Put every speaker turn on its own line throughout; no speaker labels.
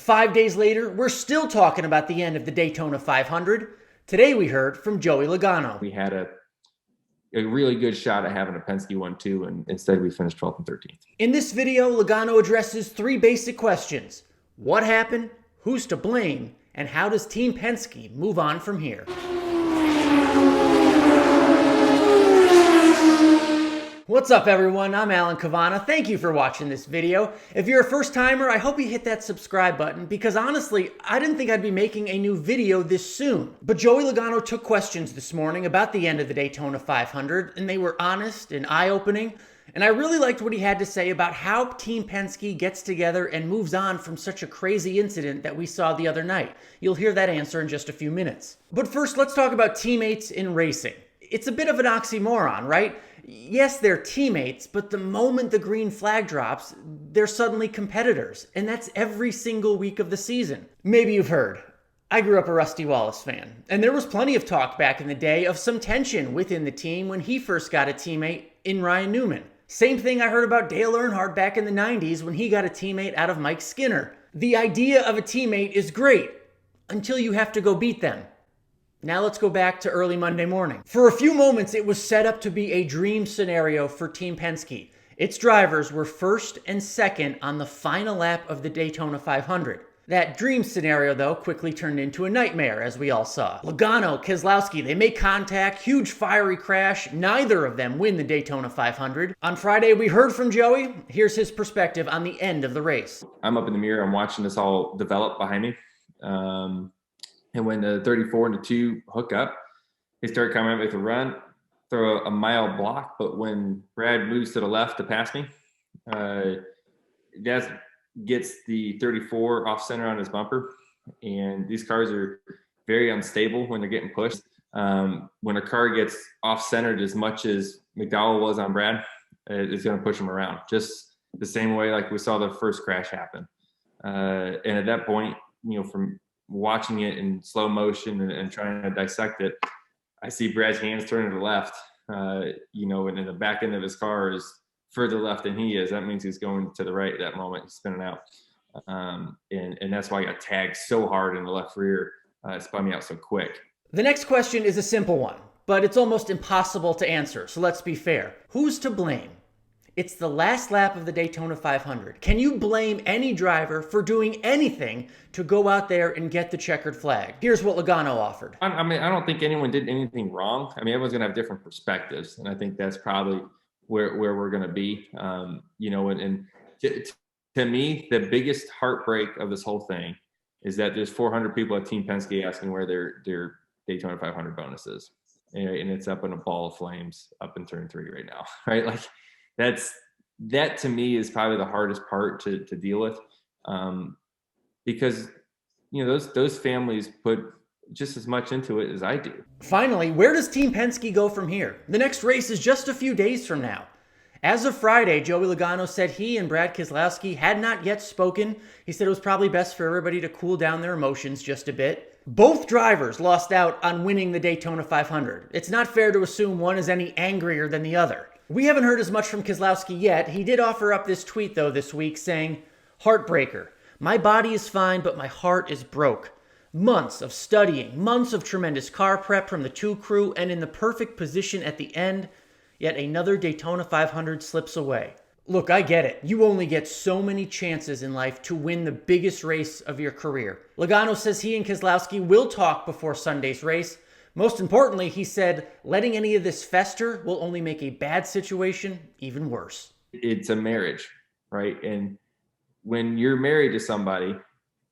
5 days later, we're still talking about the end of the Daytona 500. Today we heard from Joey Logano.
We had a really good shot at having a Penske 1-2, and instead we finished 12th and 13th.
In this video, Logano addresses three basic questions. What happened? Who's to blame? And how does Team Penske move on from here? What's up, everyone? I'm Alan Cavanna. Thank you for watching this video. If you're a first timer, I hope you hit that subscribe button because honestly, I didn't think I'd be making a new video this soon. But Joey Logano took questions this morning about the end of the Daytona 500, and they were honest and eye-opening. And I really liked what he had to say about how Team Penske gets together and moves on from such a crazy incident that we saw the other night. You'll hear that answer in just a few minutes. But first, let's talk about teammates in racing. It's a bit of an oxymoron, right? Yes, they're teammates, but the moment the green flag drops, they're suddenly competitors. And that's every single week of the season. Maybe you've heard. I grew up a Rusty Wallace fan, and there was plenty of talk back in the day of some tension within the team when he first got a teammate in Ryan Newman. Same thing I heard about Dale Earnhardt back in the 90s when he got a teammate out of Mike Skinner. The idea of a teammate is great until you have to go beat them. Now let's go back to early Monday morning. For a few moments, it was set up to be a dream scenario for Team Penske. Its drivers were first and second on the final lap of the Daytona 500. That dream scenario, though, quickly turned into a nightmare, as we all saw. Logano, Keselowski, they make contact, huge fiery crash. Neither of them win the Daytona 500. On Friday, we heard from Joey. Here's his perspective on the end of the race.
I'm up in the mirror. I'm watching this all develop behind me. And when the 34 and the 2 hook up, they start coming up with a run, throw a mile block. But when Brad moves to the left to pass me, that gets the 34 off center on his bumper. And these cars are very unstable when they're getting pushed. When a car gets off centered as much as McDowell was on Brad, it's going to push him around just the same way like we saw the first crash happen. And at that point, from watching it in slow motion and trying to dissect it, I see Brad's hands turning to the left, and in the back end of his car is further left than he is. That means he's going to the right at that moment. He's spinning out. And that's why I got tagged so hard in the left rear. It spun me out so quick.
The next question is a simple one, but it's almost impossible to answer, so let's be fair. Who's to blame? It's the last lap of the Daytona 500. Can you blame any driver for doing anything to go out there and get the checkered flag? Here's what Logano offered.
I don't think anyone did anything wrong. Everyone's going to have different perspectives, and I think that's probably where we're going to be. And to me, the biggest heartbreak of this whole thing is that there's 400 people at Team Penske asking where their Daytona 500 bonus is, and it's up in a ball of flames up in turn 3 right now, right? Like, that to me is probably the hardest part to deal with, because those families put just as much into it as I do.
Finally, where does Team Penske go from here? The next race is just a few days from now. As of Friday, Joey Logano said he and Brad Keselowski had not yet spoken. He said it was probably best for everybody to cool down their emotions just a bit. Both drivers lost out on winning the Daytona 500. It's not fair to assume one is any angrier than the other. We haven't heard as much from Keselowski yet. He did offer up this tweet, though, this week saying, "Heartbreaker. My body is fine, but my heart is broke. Months of studying, months of tremendous car prep from the 2 crew, and in the perfect position at the end, yet another Daytona 500 slips away." Look, I get it. You only get so many chances in life to win the biggest race of your career. Logano says he and Keselowski will talk before Sunday's race. Most importantly, he said, letting any of this fester will only make a bad situation even worse.
It's a marriage, right? And when you're married to somebody,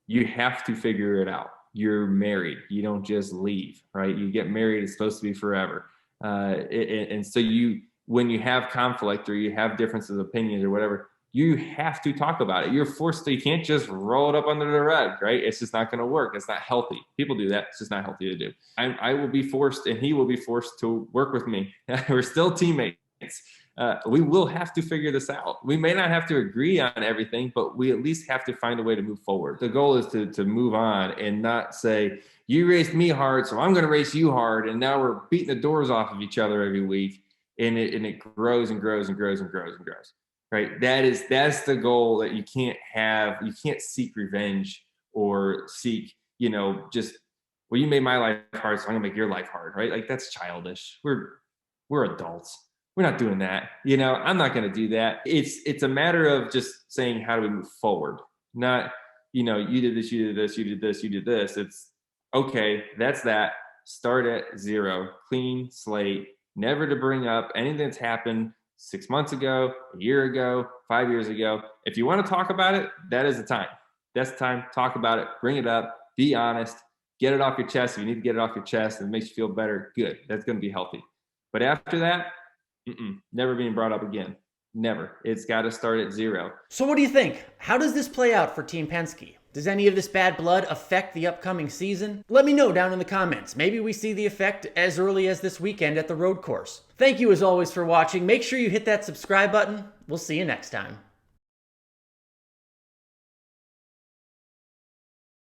you have to figure it out. You're married. You don't just leave, right? You get married, it's supposed to be forever. And so when you have conflict or you have differences of opinions or whatever, you have to talk about it. You're forced to, you can't just roll it up under the rug, right? It's just not going to work. It's not healthy. People do that. It's just not healthy to do. I will be forced and he will be forced to work with me. We're still teammates. We will have to figure this out. We may not have to agree on everything, but we at least have to find a way to move forward. The goal is to move on and not say, you raced me hard, so I'm going to race you hard. And now we're beating the doors off of each other every week. And it grows and grows and grows and grows and grows. Right. That's the goal that you can't have. You can't seek revenge or seek, just, well, you made my life hard, so I'm gonna make your life hard, right? Like, that's childish. We're adults. We're not doing that. I'm not gonna do that. It's a matter of just saying, how do we move forward? Not, you did this, you did this, you did this, you did this. It's okay, that's that. Start at zero, clean slate, never to bring up anything that's happened 6 months ago, a year ago, 5 years ago. If you want to talk about it, that is the time. That's the time. Talk about it, bring it up, be honest, get it off your chest. If you need to get it off your chest and it makes you feel better, good. That's going to be healthy. But after that, never being brought up again. Never. It's got to start at zero.
So what do you think? How does this play out for Team Penske? Does any of this bad blood affect the upcoming season? Let me know down in the comments. Maybe we see the effect as early as this weekend at the road course. Thank you as always for watching. Make sure you hit that subscribe button. We'll see you next time.